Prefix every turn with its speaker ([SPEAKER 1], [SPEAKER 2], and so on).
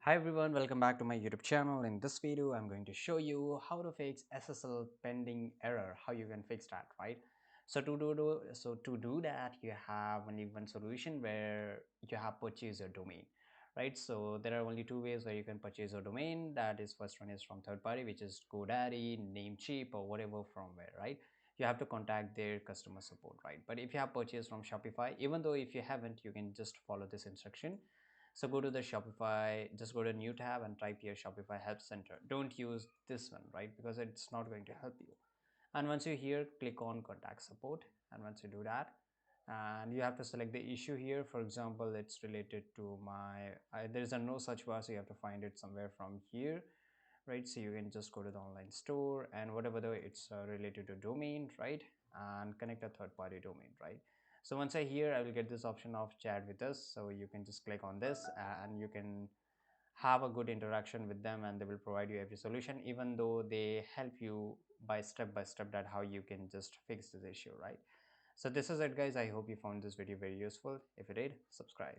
[SPEAKER 1] Hi everyone, welcome back to my YouTube channel. In this video, I'm going to show you how to fix SSL pending error, how you can fix that, right? So to do that, you have only one solution where you have purchased your domain, right? So there are only two ways where you can purchase your domain. That is, first one is from third party, which is GoDaddy, Namecheap, or whatever from where, right? You have to contact their customer support, right? But if you have purchased from Shopify, even though if you haven't, you can just follow this instruction. So go to the Shopify, just go to new tab and type here Shopify Help Center. Don't use this one, right? Because it's not going to help you. And once you're here, click on contact support. And once you do that, and you have to select the issue here. For example, it's related to there's a no search bar, so you have to find it somewhere from here, right? So you can just go to the online store and whatever it's related to domain, right? And connect a third party domain, right? So once I here, I will get this option of chat with us, so you can just click on this and you can have a good interaction with them, and they will provide you every solution, even though they help you by step that how you can just fix this issue, right? So this is it, guys. I hope you found this video very useful. If you did, subscribe.